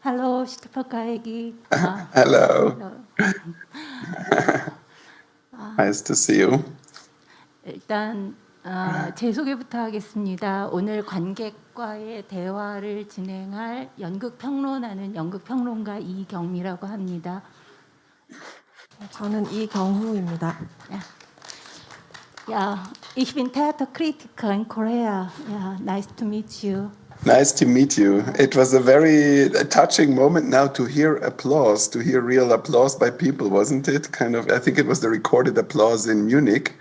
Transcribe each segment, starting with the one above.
Hello, 슈퍼카에기. Hello. Nice to see you. 일단 제 소개부터 하겠습니다. 오늘 관객과의 대화를 진행할 연극평론하는 연극평론가 이경미라고 합니다. 저는 이경후입니다. Ja, ich bin Theaterkritiker in Korea. Ja, nice to meet you. Nice to meet you. It was a very touching moment now to hear applause, to hear real applause by people, wasn't it? Kind of, I think it was the recorded applause in Munich,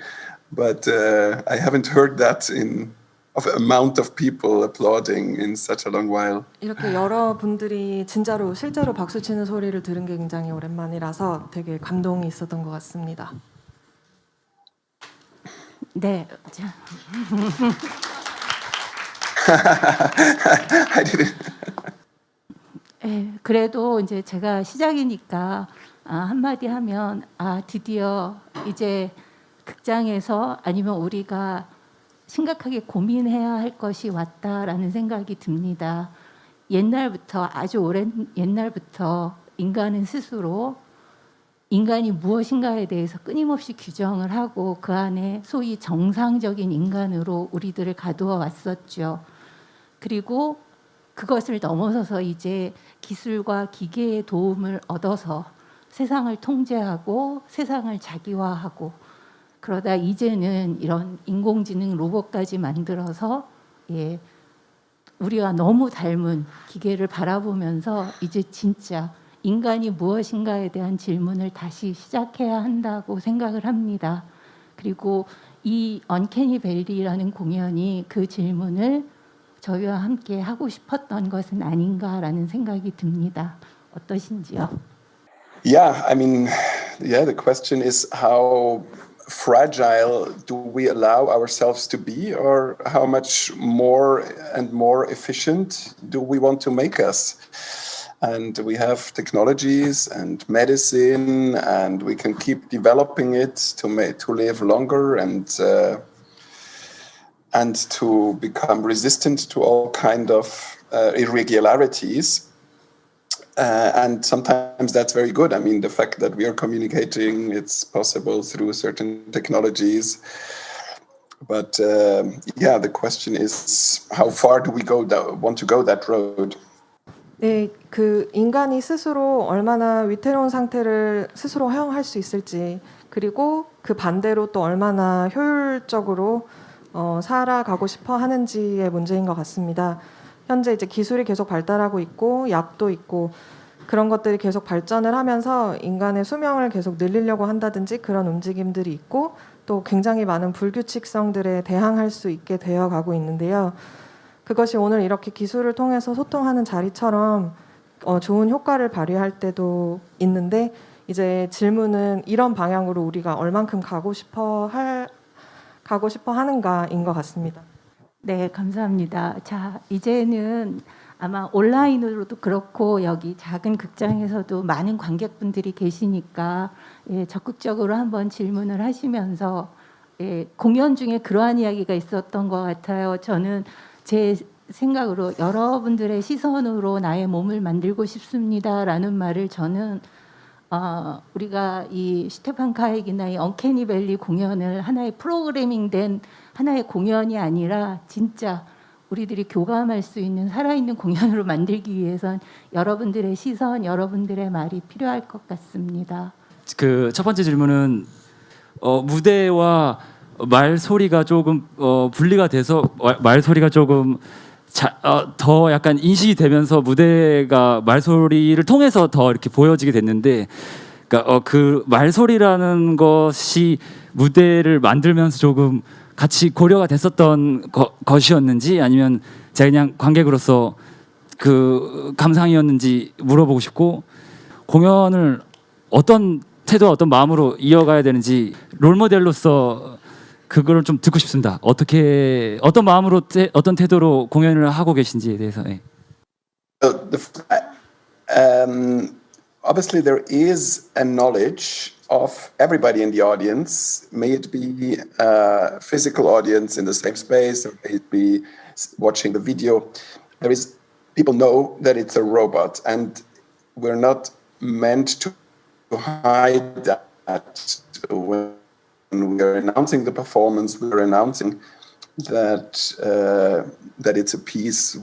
but I haven't heard that of amount of people applauding in such a long while. 이렇게 여러분들이 진짜로 실제로 박수 치는 소리를 들은 게 굉장히 오랜만이라서 되게 감동이 있었던 것 같습니다. 네, 자. I didn't. 예, 그래도 이제 제가 시작이니까 한마디 하면 드디어 이제 극장에서 아니면 우리가 심각하게 고민해야 할 것이 왔다라는 생각이 듭니다. 옛날부터 아주 오랜 옛날부터 인간은 스스로 인간이 무엇인가에 대해서 끊임없이 규정을 하고 그 안에 소위 정상적인 인간으로 우리들을 가두어 왔었죠. 그리고 그것을 넘어서서 이제 기술과 기계의 도움을 얻어서 세상을 통제하고 세상을 자기화하고 그러다 이제는 이런 인공지능 로봇까지 만들어서 우리가 너무 닮은 기계를 바라보면서 이제 진짜 인간이 무엇인가에 대한 질문을 다시 시작해야 한다고 생각을 합니다. 그리고 이 언캐니 밸리라는 공연이 그 질문을 저희와 함께 하고 싶었던 것은 아닌가라는 생각이 듭니다. 어떠신지요? Yeah, I mean, the question is how fragile do we allow ourselves to be, or how much more and more efficient do we want to make us? And we have technologies and medicine, and we can keep developing it to live longer and to become resistant to all kind of irregularities. And sometimes that's very good. I mean, the fact that we are communicating, it's possible through certain technologies. But the question is, how far do we want to go that road? 네, 그 인간이 스스로 얼마나 위태로운 상태를 스스로 허용할 수 있을지, 그리고 그 반대로 또 얼마나 효율적으로 살아가고 싶어 하는지의 문제인 것 같습니다. 현재 이제 기술이 계속 발달하고 있고 약도 있고 그런 것들이 계속 발전을 하면서 인간의 수명을 계속 늘리려고 한다든지 그런 움직임들이 있고 또 굉장히 많은 불규칙성들에 대항할 수 있게 되어가고 있는데요. 그것이 오늘 이렇게 기술을 통해서 소통하는 자리처럼 좋은 효과를 발휘할 때도 있는데 이제 질문은 이런 방향으로 우리가 얼만큼 가고 싶어 하는가인 것 같습니다. 네, 감사합니다. 자, 이제는 아마 온라인으로도 그렇고 여기 작은 극장에서도 많은 관객분들이 계시니까 적극적으로 한번 질문을 하시면서 공연 중에 그러한 이야기가 있었던 것 같아요. 저는 제 생각으로 여러분들의 시선으로 나의 몸을 만들고 싶습니다라는 말을 저는 우리가 이 스테판 카익이나 이 언캐니 밸리 공연을 하나의 프로그래밍된 하나의 공연이 아니라 진짜 우리들이 교감할 수 있는 살아있는 공연으로 만들기 위해선 여러분들의 시선, 여러분들의 말이 필요할 것 같습니다. 그 첫 번째 질문은 무대와 말 소리가 조금 분리가 돼서 말 소리가 조금 더 약간 인식이 되면서 무대가 말소리를 통해서 더 이렇게 보여지게 됐는데, 그러니까 그 말소리라는 것이 무대를 만들면서 조금 같이 고려가 됐었던 것이었는지 아니면 제가 그냥 관객으로서 그 감상이었는지 물어보고 싶고, 공연을 어떤 태도와 어떤 마음으로 이어가야 되는지 롤모델로서 그거를 좀 듣고 싶습니다. 어떤 마음으로 어떤 태도로 공연을 하고 계신지에 대해서. Obviously there is a knowledge of everybody in the audience, may it be a physical audience in the same space or may it be watching the video. people know that it's a robot, and we're not meant to hide that. When we are announcing the performance, we're announcing that that it's a piece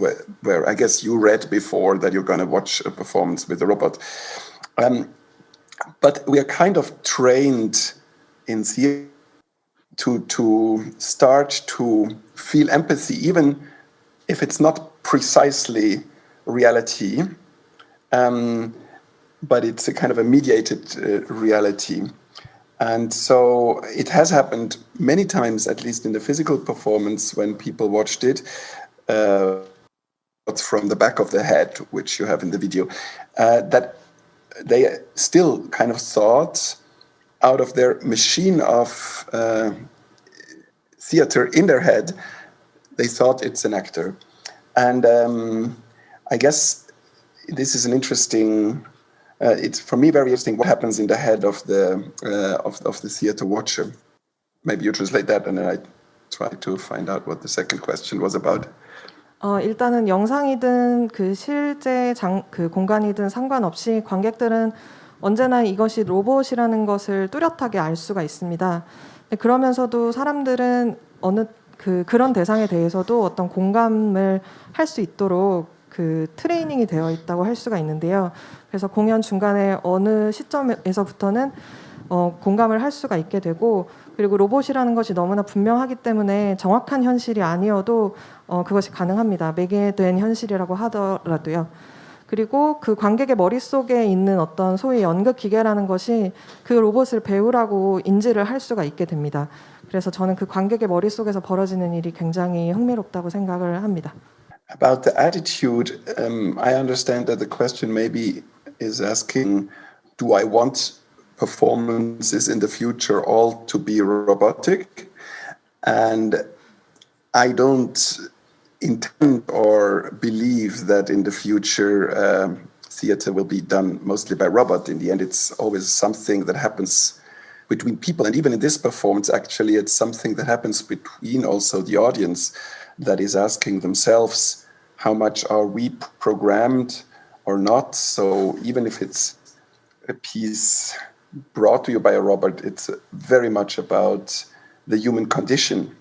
where I guess you read before that you're going to watch a performance with a robot. But we are kind of trained in theater to start to feel empathy, even if it's not precisely reality, but it's a kind of a mediated reality. And so it has happened many times, at least in the physical performance, when people watched it, from the back of the head, which you have in the video, that they still kind of thought out of their machine of theater in their head, they thought it's an actor. And I guess this is an interesting, it's for me very interesting what happens in the head of the theater watcher. Maybe you translate that and then I try to find out what the second question was about. 일단은 영상이든 그 실제 그 공간이든 상관없이 관객들은 언제나 이것이 로봇이라는 것을 뚜렷하게 알 수가 있습니다. 그러면서도 사람들은 그런 대상에 대해서도 어떤 공감을 할 수 있도록 그 트레이닝이 되어 있다고 할 수가 있는데요. 그래서 공연 중간에 어느 시점에서부터는 공감을 할 수가 있게 되고, 그리고 로봇이라는 것이 너무나 분명하기 때문에 정확한 현실이 아니어도 그것이 가능합니다. 매개된 현실이라고 하더라도요. 그리고 그 관객의 머릿속에 있는 어떤 소위 연극 기계라는 것이 그 로봇을 배우라고 인지를 할 수가 있게 됩니다. 그래서 저는 그 관객의 머릿속에서 벌어지는 일이 굉장히 흥미롭다고 생각을 합니다. About the attitude, I understand that the question maybe is asking, do I want performances in the future all to be robotic? And I don't intend or believe that in the future theater will be done mostly by robot. In the end, it's always something that happens between people. And even in this performance, actually, it's something that happens between also the audience that is asking themselves, how much are we programmed or not? So even if it's a piece brought to you by a robot, it's very much about the human condition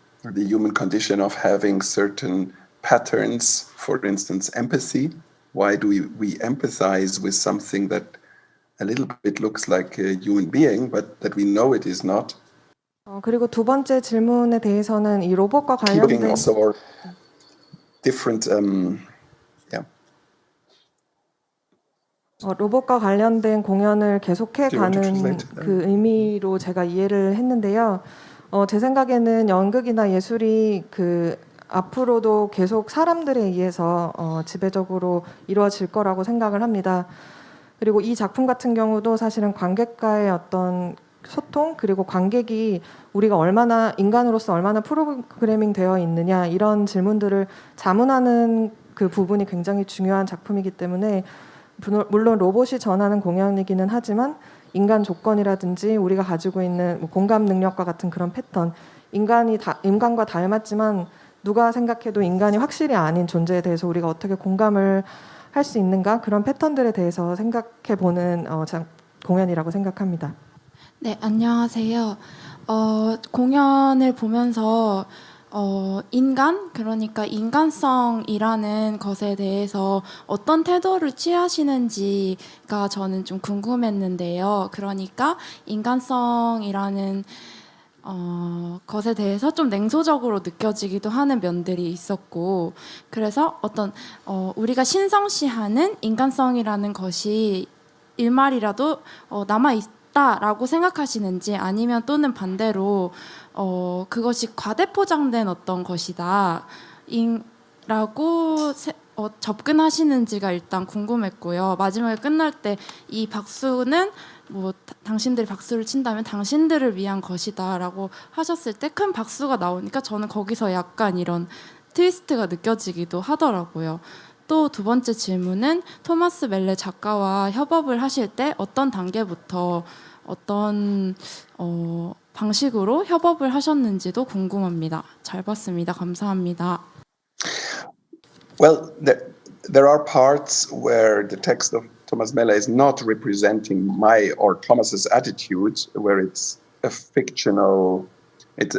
of having certain patterns, for instance, empathy. Why do we empathize with something that a little bit looks like a human being, but that we know it is not? 그리고 두 번째 질문에 대해서는 이 로봇과 Looking 관련된 also or different, 로봇과 관련된 공연을 계속해 Do you want to 가는 translate? 그 의미로 제가 이해를 했는데요. 제 생각에는 연극이나 예술이 그 앞으로도 계속 사람들에 의해서 지배적으로 이루어질 거라고 생각을 합니다. 그리고 이 작품 같은 경우도 사실은 관객과의 어떤 소통, 그리고 관객이 우리가 얼마나 인간으로서 얼마나 프로그래밍 되어 있느냐, 이런 질문들을 자문하는 그 부분이 굉장히 중요한 작품이기 때문에, 물론 로봇이 전하는 공연이기는 하지만 인간 조건이라든지 우리가 가지고 있는 공감 능력과 같은 그런 패턴, 인간과 닮았지만 누가 생각해도 인간이 확실히 아닌 존재에 대해서 우리가 어떻게 공감을 할 수 있는가, 그런 패턴들에 대해서 생각해보는 공연이라고 생각합니다. 네, 안녕하세요. 공연을 보면서 인간, 그러니까 인간성이라는 것에 대해서 어떤 태도를 취하시는지가 저는 좀 궁금했는데요. 그러니까 인간성이라는 것에 대해서 좀 냉소적으로 느껴지기도 하는 면들이 있었고, 그래서 어떤 우리가 신성시하는 인간성이라는 것이 일말이라도 남아있다라고 생각하시는지, 아니면 또는 반대로 그것이 과대포장된 어떤 것이다 라고 접근하시는지가 일단 궁금했고요. 마지막에 끝날 때 이 박수는 당신들이 박수를 친다면 당신들을 위한 것이다 라고 하셨을 때 큰 박수가 나오니까 저는 거기서 약간 이런 트위스트가 느껴지기도 하더라고요. 또 두 번째 질문은 토마스 멜레 작가와 협업을 하실 때 어떤 단계부터 어떤 방식으로 협업을 하셨는지도 궁금합니다. 잘 봤습니다. 감사합니다. Well, there are parts where the text of Thomas Melle is not representing my or Thomas's attitude, where it's a fictional,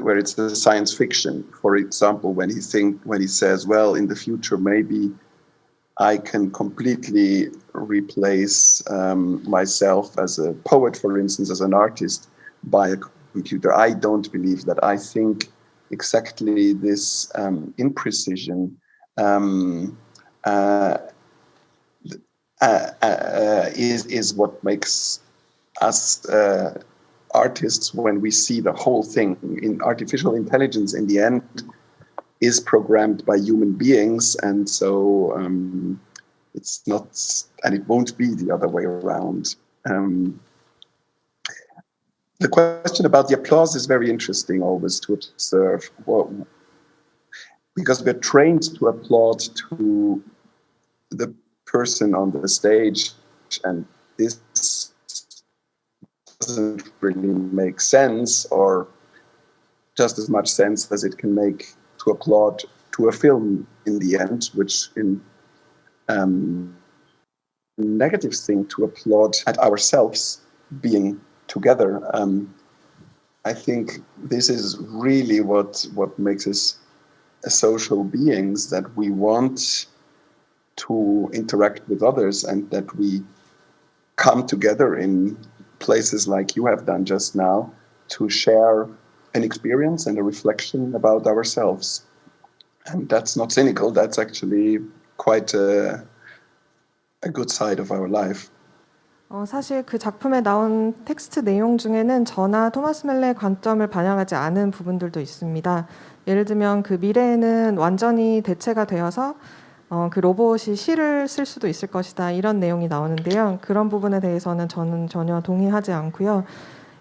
where it's a science fiction. For example, when he says, well, in the future, maybe I can completely replace myself as a poet, for instance, as an artist, by a computer. I don't believe that. I think exactly this imprecision is what makes us artists, when we see the whole thing. In artificial intelligence, in the end, is programmed by human beings, and so it's not, and it won't be the other way around. The question about the applause is very interesting always to observe, because we're trained to applaud to the person on the stage, and this doesn't really make sense, or just as much sense as it can make to applaud to a film in the end, which in negative thing to applaud at ourselves being together. I think this is really what makes us social beings, that we want to interact with others, and that we come together in places like you have done just now to share an experience and a reflection about ourselves. And that's not cynical, that's actually quite a good side of our life. 사실 그 작품에 나온 텍스트 내용 중에는 저나 토마스 멜레의 관점을 반영하지 않은 부분들도 있습니다. 예를 들면 그 미래에는 완전히 대체가 되어서 그 로봇이 시를 쓸 수도 있을 것이다, 이런 내용이 나오는데요. 그런 부분에 대해서는 저는 전혀 동의하지 않고요.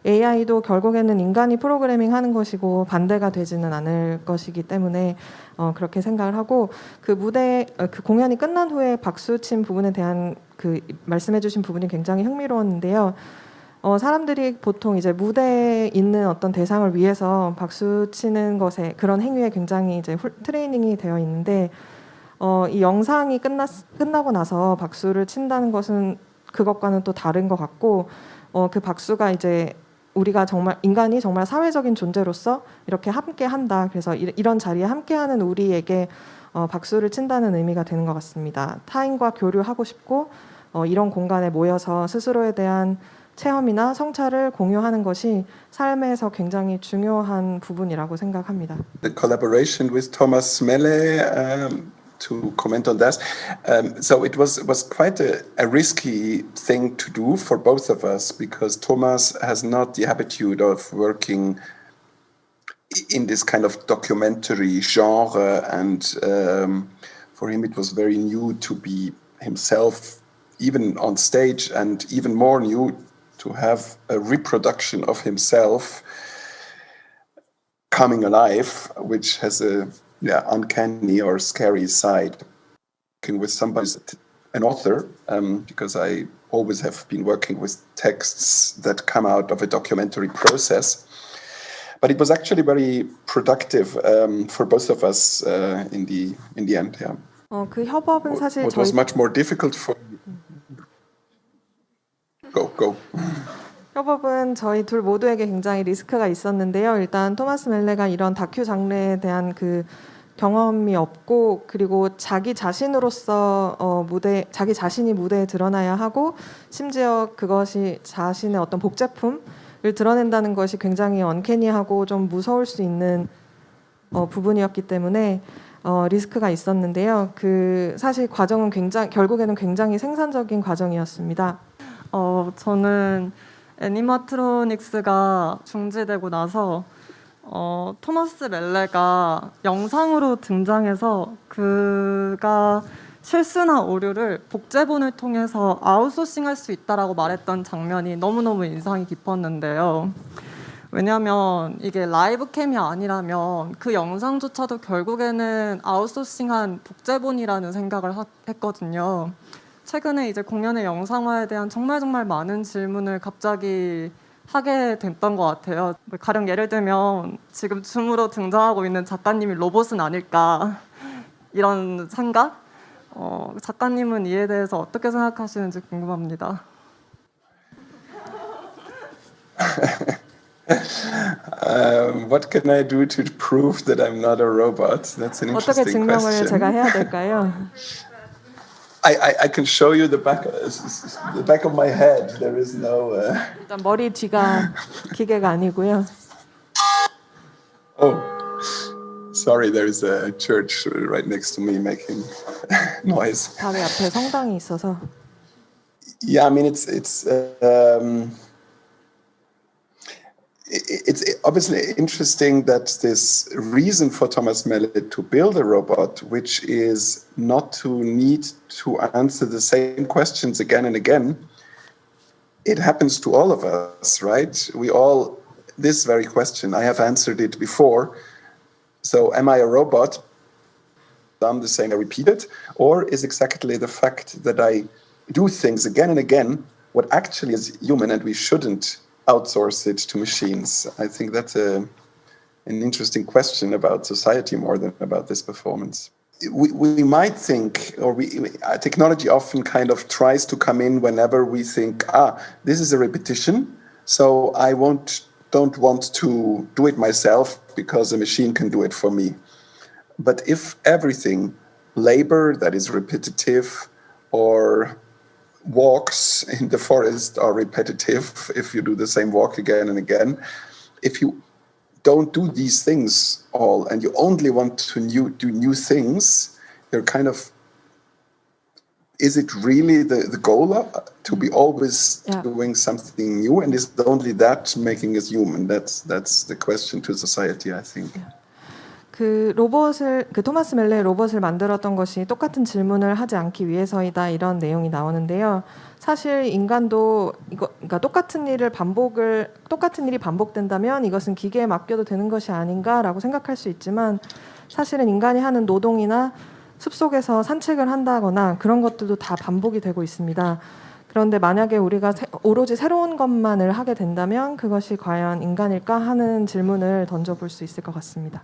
AI도 결국에는 인간이 프로그래밍하는 것이고 반대가 되지는 않을 것이기 때문에 그렇게 생각을 하고, 그 공연이 끝난 후에 박수 친 부분에 대한 그 말씀해주신 부분이 굉장히 흥미로웠는데요. 사람들이 보통 이제 무대에 있는 어떤 대상을 위해서 박수 치는 것에, 그런 행위에 굉장히 이제 트레이닝이 되어 있는데, 이 영상이 끝나고 나서 박수를 친다는 것은 그것과는 또 다른 것 같고, 그 박수가 이제 우리가 정말 인간이 정말 사회적인 존재로서 이렇게 함께 한다, 그래서 이런 자리에 함께하는 우리에게 박수를 친다는 의미가 되는 것 같습니다. 타인과 교류하고 싶고 이런 공간에 모여서 스스로에 대한 체험이나 성찰을 공유하는 것이 삶에서 굉장히 중요한 부분이라고 생각합니다. The collaboration with Thomas Melle, to comment on that. So it was quite a risky thing to do for both of us, because Thomas has not the habitude of working in this kind of documentary genre, and for him it was very new to be himself, even on stage, and even more new to have a reproduction of himself coming alive, which has a uncanny or scary side. Working with somebody, an author, because I always have been working with texts that come out of a documentary process. But it was actually very productive for both of us in the end. Yeah. 그 협업은 사실 What was much more difficult for go. 협업은 저희 둘 모두에게 굉장히 리스크가 있었는데요. 일단 토마스 멜레가 이런 다큐 장르에 대한 그 경험이 없고, 그리고 자기 자신으로서 자기 자신이 무대에 드러나야 하고, 심지어 그것이 자신의 어떤 복제품을 드러낸다는 것이 굉장히 언캐니하고 좀 무서울 수 있는 부분이었기 때문에 리스크가 있었는데요. 그 사실 과정은 결국에는 굉장히 생산적인 과정이었습니다. 저는 애니마트로닉스가 중지되고 나서 토마스 멜레가 영상으로 등장해서 그가 실수나 오류를 복제본을 통해서 아웃소싱할 수 있다라고 말했던 장면이 너무너무 인상이 깊었는데요. 왜냐하면 이게 라이브 캠이 아니라면 그 영상조차도 결국에는 아웃소싱한 복제본이라는 생각을 했거든요. 최근에 이제 공연의 영상화에 대한 정말 많은 질문을 갑자기 하게 됐던 것 같아요. 가령 예를 들면 지금 줌으로 등장하고 있는 작가님이 로봇은 아닐까, 이런 생각? 작가님은 이에 대해서 어떻게 생각하시는지 궁금합니다. What can I do to prove that I'm not a robot? That's an 어떻게 interesting 증명을 question. 제가 해야 될까요? I can show you the back of my head. There is no. 일단 머리 뒤가 기계가 아니고요. Oh, sorry. There is a church right next to me making noise. 바로 앞에 성당이 있어서 Yeah, I mean it's obviously interesting that this reason for Thomas Mellet to build a robot, which is not to need to answer the same questions again and again, it happens to all of us, right? We all, this very question, I have answered it before. So am I a robot? Done the same, I repeat it, or is exactly the fact that I do things again and again what actually is human, and we shouldn't outsource it to machines? I think that's an interesting question about society more than about this performance. We might think, or technology often kind of tries to come in whenever we think, this is a repetition, so I don't want to do it myself because a machine can do it for me. But if everything, labor that is repetitive, or walks in the forest are repetitive, if you do the same walk again and again, if you don't do these things all and you only want to do new things, you're kind of, is it really the goal to be always doing something new? And is only that making us human? That's the question to society, I think. 그 토마스 멜레의 로봇을 만들었던 것이 똑같은 질문을 하지 않기 위해서이다, 이런 내용이 나오는데요. 사실 인간도 그러니까 똑같은 일이 반복된다면 이것은 기계에 맡겨도 되는 것이 아닌가라고 생각할 수 있지만, 사실은 인간이 하는 노동이나 숲속에서 산책을 한다거나 그런 것들도 다 반복이 되고 있습니다. 그런데 만약에 우리가 오로지 새로운 것만을 하게 된다면 그것이 과연 인간일까 하는 질문을 던져볼 수 있을 것 같습니다.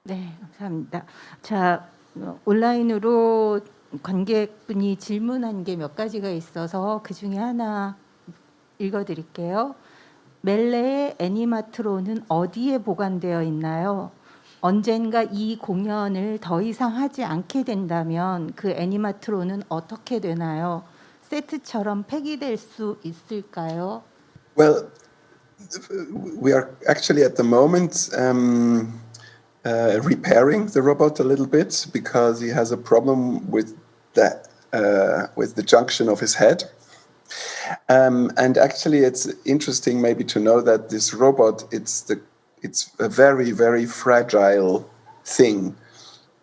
네, 감사합니다. 자, 온라인으로 관객분이 질문한 게 몇 가지가 있어서 그 중에 하나 읽어드릴게요. 멜레의 애니마트론은 어디에 보관되어 있나요? 언젠가 이 공연을 더 이상 하지 않게 된다면 그 애니마트론은 어떻게 되나요? 세트처럼 폐기될 수 있을까요? Well, we are actually at the moment repairing the robot a little bit because he has a problem with the junction of his head. And actually, it's interesting maybe to know that this robot, it's a very, very fragile thing.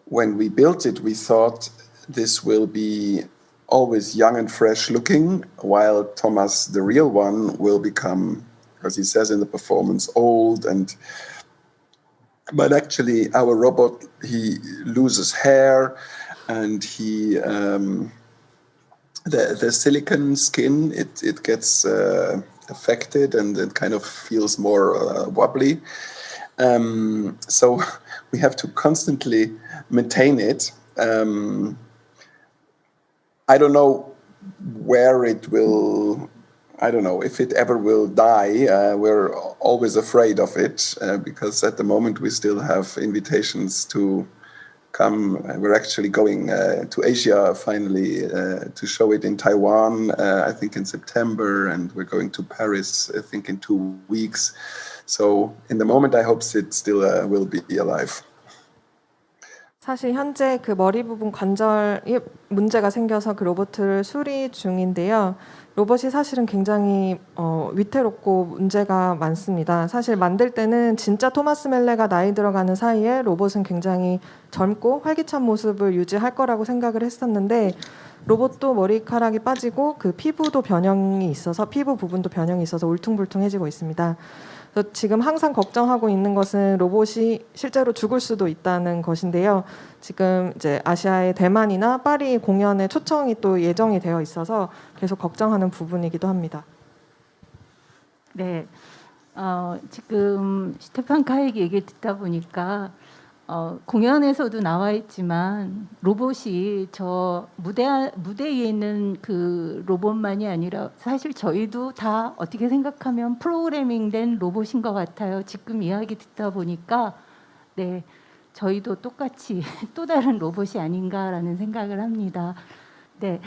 When we built it, we thought this will be always young and fresh looking, while Thomas, the real one, will become, as he says in the performance, old. But actually, our robot, he loses hair, and the silicon skin, it gets affected, and it kind of feels more wobbly. So we have to constantly maintain it. I don't know where it will. I don't know if it ever will die. We're always afraid of it because at the moment we still have invitations to come. We're actually going to Asia finally to show it in Taiwan, I think in September, and we're going to Paris, I think in 2 weeks. So in the moment, I hope it still will be alive. 사실 현재 그 머리 부분 관절이 문제가 생겨서 그 로봇을 수리 중인데요. 로봇이 사실은 굉장히 위태롭고 문제가 많습니다. 사실 만들 때는 진짜 토마스 멜레가 나이 들어가는 사이에 로봇은 굉장히 젊고 활기찬 모습을 유지할 거라고 생각을 했었는데, 로봇도 머리카락이 빠지고 그 피부도 변형이 있어서 피부 부분도 변형이 있어서 울퉁불퉁해지고 있습니다. 그래서 지금 항상 걱정하고 있는 것은 로봇이 실제로 죽을 수도 있다는 것인데요. 지금 이제 아시아의 대만이나 파리 공연에 초청이 또 예정이 되어 있어서 계속 걱정하는 부분이기도 합니다. 네, 지금 스테판 카익 얘기 듣다 보니까 공연에서도 나와 있지만 로봇이 저 무대 위에 있는 그 로봇만이 아니라 사실 저희도 다 어떻게 생각하면 프로그래밍된 로봇인 것 같아요. 지금 이야기 듣다 보니까 네, 저희도 똑같이 또 다른 로봇이 아닌가라는 생각을 합니다. 네,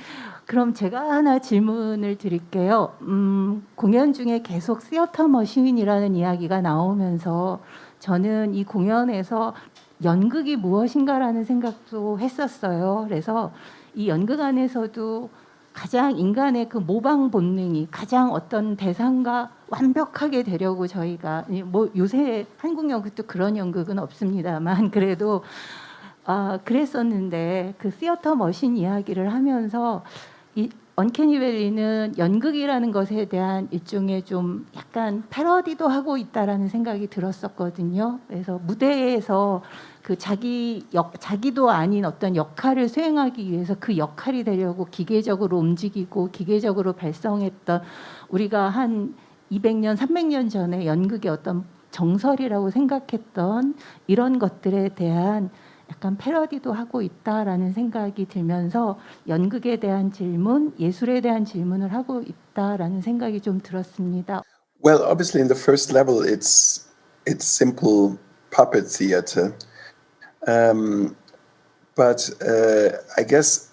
그럼 제가 하나 질문을 드릴게요. 공연 중에 계속 시어터 머신이라는 이야기가 나오면서 저는 이 공연에서 연극이 무엇인가라는 생각도 했었어요. 그래서 이 연극 안에서도 가장 인간의 그 모방 본능이 가장 어떤 대상과 완벽하게 되려고 저희가 뭐 요새 한국 연극도 그런 연극은 없습니다만 그래도 그랬었는데 그 시어터 머신 이야기를 하면서 이 언캐니 밸리는 연극이라는 것에 대한 일종의 좀 약간 패러디도 하고 있다라는 생각이 들었었거든요. 그래서 무대에서 그 자기도 아닌 어떤 역할을 수행하기 위해서 그 역할이 되려고 기계적으로 움직이고 기계적으로 발성했던 우리가 한 200년, 300년 전에 연극의 어떤 정설이라고 생각했던 이런 것들에 대한 약간 패러디도 하고 있다라는 생각이 들면서 연극에 대한 질문, 예술에 대한 질문을 하고 있다라는 생각이 좀 들었습니다. Well, obviously, in the first level, it's simple puppet theater, but I guess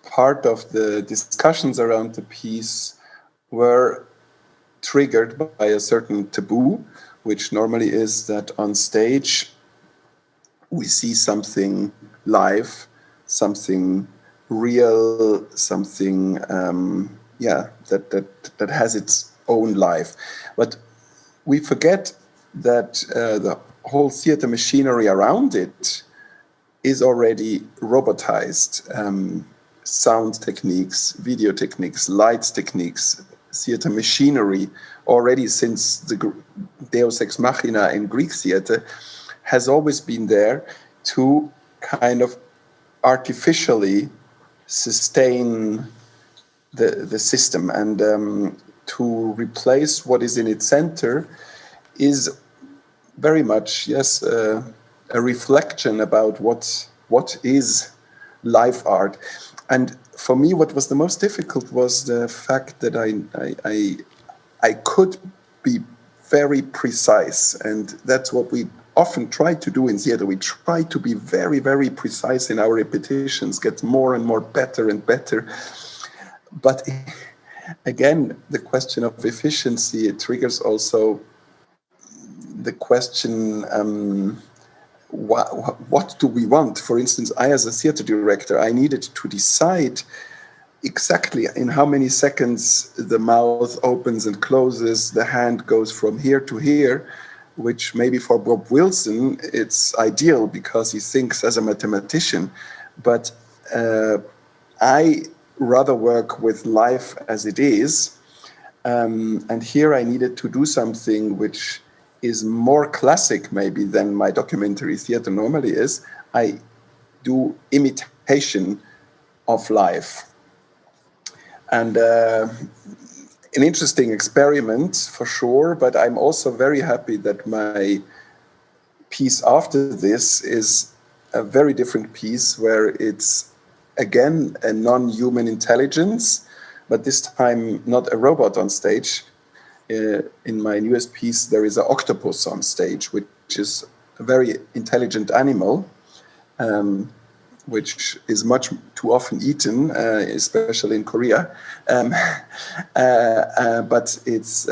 part of the discussions around the piece were triggered by a certain taboo, which normally is that on stage we see something live, something real, something that has its own life. But we forget that the whole theater machinery around it is already robotized. Sound techniques, video techniques, lights techniques, theater machinery, already since the Deus Ex Machina in Greek theater, has always been there to kind of artificially sustain the system, and to replace what is in its center is very much, yes, a reflection about what is live art. And for me, what was the most difficult was the fact that I could be very precise, and that's what we often try to do in theater. We try to be very, very precise in our repetitions, get more and more better and better. But again, the question of efficiency, it triggers also the question, what do we want? For instance, I, as a theater director, I needed to decide exactly in how many seconds the mouth opens and closes, the hand goes from here to here, which maybe for Bob Wilson, it's ideal because he thinks as a mathematician. But I rather work with life as it is. And here I needed to do something which is more classic maybe than my documentary theater normally is. I do imitation of life. And an interesting experiment for sure, but I'm also very happy that my piece after this is a very different piece where it's again a non-human intelligence, but this time not a robot on stage. In my newest piece, there is an octopus on stage, which is a very intelligent animal, which is much too often eaten, especially in Korea. But it's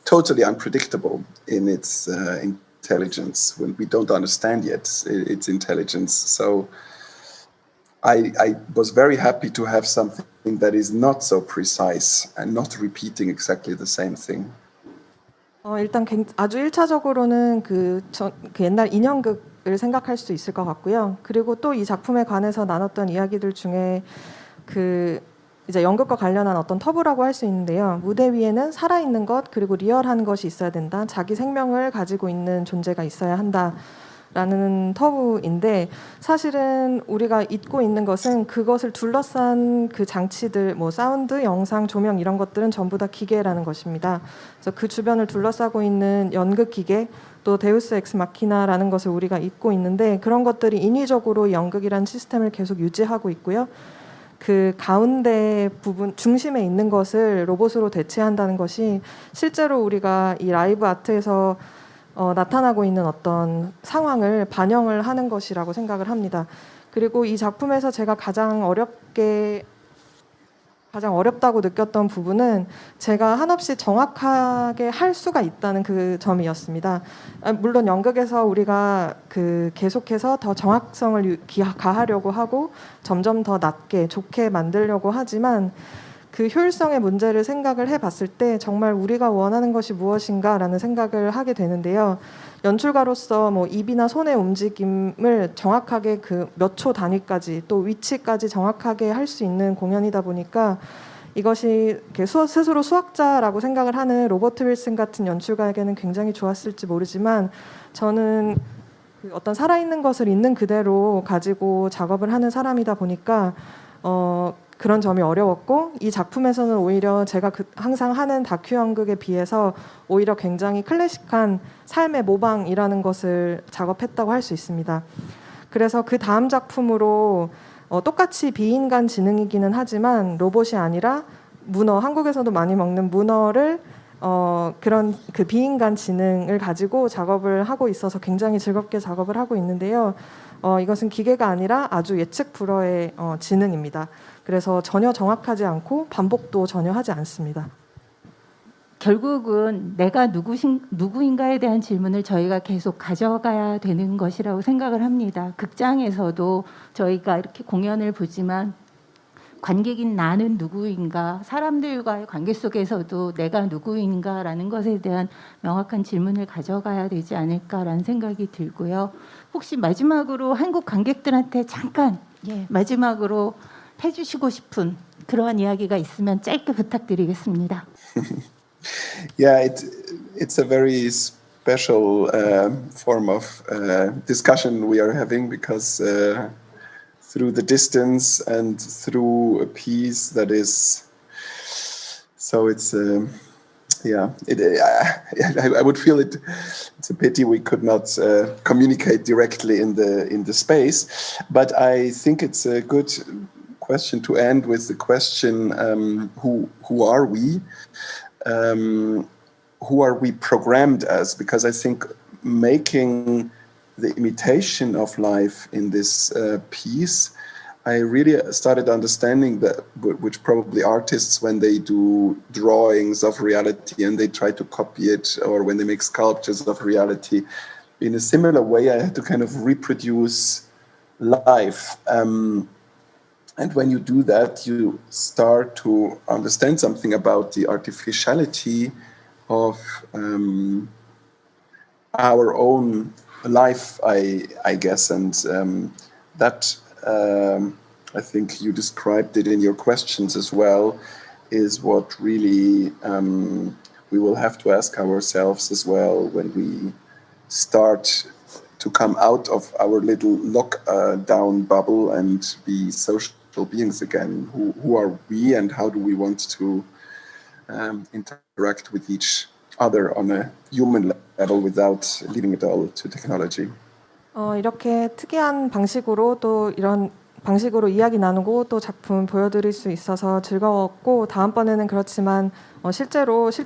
totally unpredictable in its intelligence when we don't understand yet its intelligence. So I was very happy to have something that is not so precise and not repeating exactly the same thing. 일단 아주 1차적으로는 그 옛날 인형극을 생각할 수 있을 것 같고요. 그리고 또 이 작품에 관해서 나눴던 이야기들 중에 그 이제 연극과 관련한 어떤 터부라고 할 수 있는데요. 무대 위에는 살아있는 것 그리고 리얼한 것이 있어야 된다. 자기 생명을 가지고 있는 존재가 있어야 한다. 라는 터부인데 사실은 우리가 잊고 있는 것은 그것을 둘러싼 그 장치들, 뭐 사운드, 영상, 조명 이런 것들은 전부 다 기계라는 것입니다. 그래서 그 주변을 둘러싸고 있는 연극 기계 또 데우스 엑스 마키나라는 것을 우리가 잊고 있는데 그런 것들이 인위적으로 연극이라는 시스템을 계속 유지하고 있고요. 그 가운데 부분 중심에 있는 것을 로봇으로 대체한다는 것이 실제로 우리가 이 라이브 아트에서 나타나고 있는 어떤 상황을 반영을 하는 것이라고 생각을 합니다. 그리고 이 작품에서 제가 가장 어렵다고 느꼈던 부분은 제가 한없이 정확하게 할 수가 있다는 그 점이었습니다. 물론 연극에서 우리가 그 계속해서 더 정확성을 가하려고 하고 점점 더 낮게 좋게 만들려고 하지만 그 효율성의 문제를 생각을 해봤을 때 정말 우리가 원하는 것이 무엇인가라는 생각을 하게 되는데요. 연출가로서 뭐 입이나 손의 움직임을 정확하게 그 몇 초 단위까지 또 위치까지 정확하게 할 수 있는 공연이다 보니까 이것이 스스로 수학자라고 생각을 하는 로버트 윌슨 같은 연출가에게는 굉장히 좋았을지 모르지만 저는 그 어떤 살아있는 것을 있는 그대로 가지고 작업을 하는 사람이다 보니까 그런 점이 어려웠고 이 작품에서는 오히려 제가 항상 하는 다큐 연극에 비해서 오히려 굉장히 클래식한 삶의 모방이라는 것을 작업했다고 할 수 있습니다. 그래서 그 다음 작품으로 똑같이 비인간 지능이기는 하지만 로봇이 아니라 문어, 한국에서도 많이 먹는 문어를 그런 그 비인간 지능을 가지고 작업을 하고 있어서 굉장히 즐겁게 작업을 하고 있는데요. 이것은 기계가 아니라 아주 예측 불허의 지능입니다. 그래서 전혀 정확하지 않고 반복도 전혀 하지 않습니다. 결국은 내가 누구인가에 대한 질문을 저희가 계속 가져가야 되는 것이라고 생각을 합니다. 극장에서도 저희가 이렇게 공연을 보지만 관객인 나는 누구인가, 사람들과의 관계 속에서도 내가 누구인가라는 것에 대한 명확한 질문을 가져가야 되지 않을까라는 생각이 들고요. 혹시 마지막으로 한국 관객들한테 잠깐 마지막으로 해주시고 싶은 그러한 이야기가 있으면 짧게 부탁드리겠습니다. Yeah, it's a very special form of discussion we are having because through the distance and through a piece that is so it's I would feel it's a pity we could not communicate directly in the space, but I think it's a good question to end with the question who are we? Who are we programmed as? Because I think making the imitation of life in this piece, I really started understanding that, which probably artists, when they do drawings of reality and they try to copy it, or when they make sculptures of reality, in a similar way, I had to kind of reproduce life. And when you do that, you start to understand something about the artificiality of our own life, I guess. And that, I think you described it in your questions as well, is what really we will have to ask ourselves as well when we start to come out of our little lockdown bubble and be social beings again. Who are we and how do we want to interact with each other on a human level without leaving it all to technology? 이렇게 특이한 방식으로 또 이런 방식으로 이야기 나누고 또 작품 보여드릴 수 있어서 즐거웠고 다음번에는 그렇지만 실제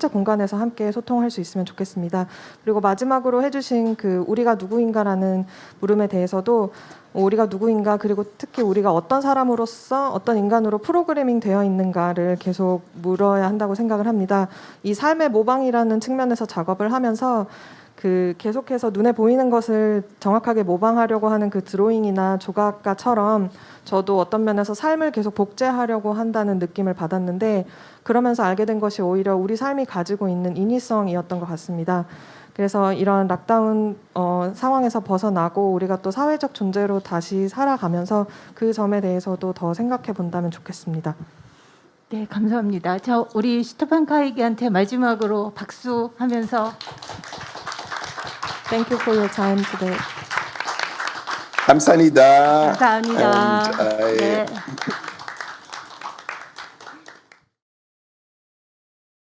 공간에서 함께 소통할 수 있으면 좋겠습니다. 그리고 마지막으로 해주신 그 우리가 누구인가라는 물음에 대해서도 우리가 누구인가 그리고 특히 우리가 어떤 사람으로서 어떤 인간으로 프로그래밍 되어 있는가를 계속 물어야 한다고 생각을 합니다. 이 삶의 모방이라는 측면에서 작업을 하면서 그 계속해서 눈에 보이는 것을 정확하게 모방하려고 하는 그 드로잉이나 조각가처럼 저도 어떤 면에서 삶을 계속 복제하려고 한다는 느낌을 받았는데 그러면서 알게 된 것이 오히려 우리 삶이 가지고 있는 인위성이었던 것 같습니다. 그래서 이런 락다운 상황에서 벗어나고 우리가 또 사회적 존재로 다시 살아가면서 그 점에 대해서도 더 생각해 본다면 좋겠습니다. 네, 감사합니다. 우리 스테판 카이기한테 마지막으로 박수하면서 Thank you for your time today. 감사합니다. 감사합니다. And I 네.